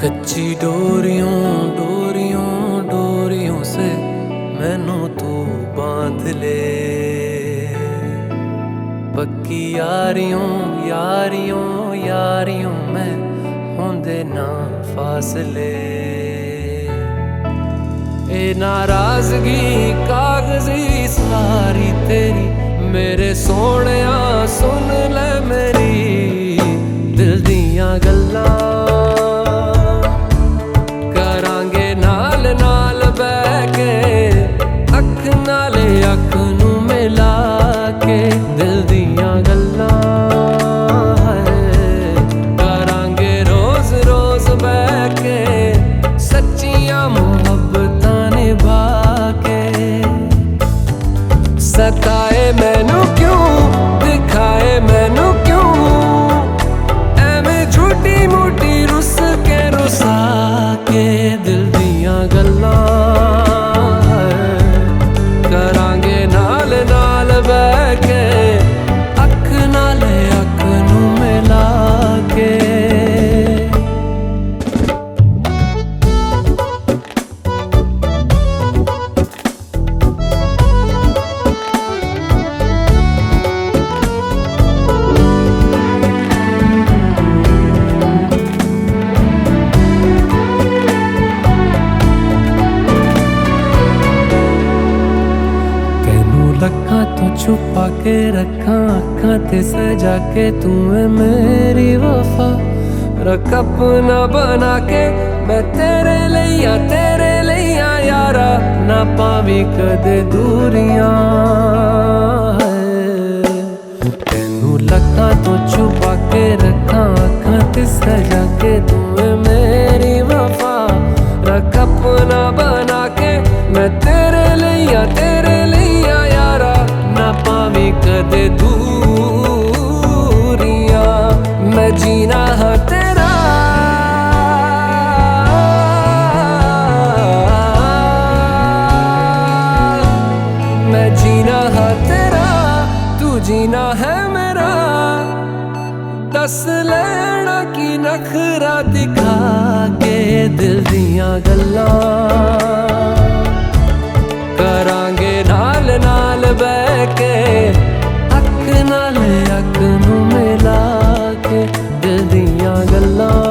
कच्ची डोरियों डोरियों डोरियों से मैनू तू बांध ले। पक्की यारियों यारियों यारियों में होंदे ना फासले। ए नाराजगी कागजी सारी तेरी मेरे सोहणिया सुन ले मेरी दिल दियां गल्लां। करांगे नाल नाल बैठ के अख नाले अख नू मिला के दिल दियां गल्लां। करांगे रोज रोज बैठ के सच्चियां मुहब्बतां निभा के। सताए मैनू क्यों दिखाए मैनू क्यों एवें झूठी मूठी रुस के रुसा के दिल दियां गल्लां। करांगे नाल नाल बैठ के अख नाले अख नू मिला के। लखा तो छुपा के रखा अखा ते सजा के तू है मेरी वफा। रख अपना बना के मैं तेरे लिया यारा ना पावी कदे दूरियां। तेनू लखा तो छुपा के रखा अखा ते सजा के तू है मेरी वफा। रख अपना बना के मैं तेरे लिया यारा ना पावी कदे दूरियां। मैं जीना है तेरा मैं जीना है तेरा तू जीना है मेरा। दस लेना की नखरा दिखा के दिल दियां गल्लां। करांगे नाल नाल बैठ के अख नाल अख नू मिला के दिल दियां गल्लां।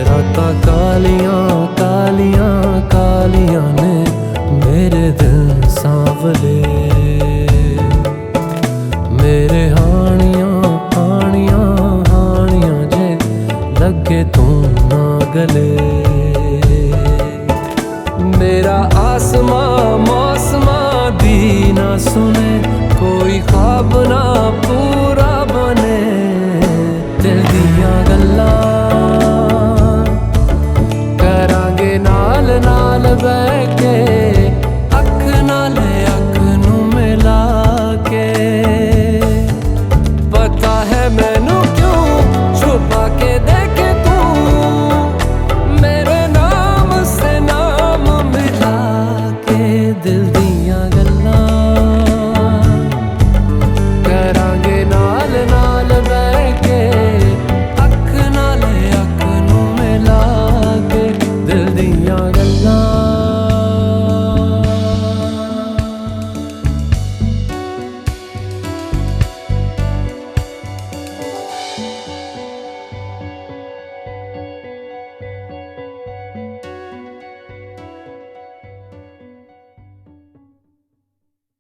रातां कालियां कालियां कालियां ने मेरे दिल सांवले। मेरे हानियां हानियां हानियां जे लगे तू ना गले। मेरा आसमां मौसमां दी ना सुने कोई ख्वाब ना पूरा बने दिल दियां गल्लां।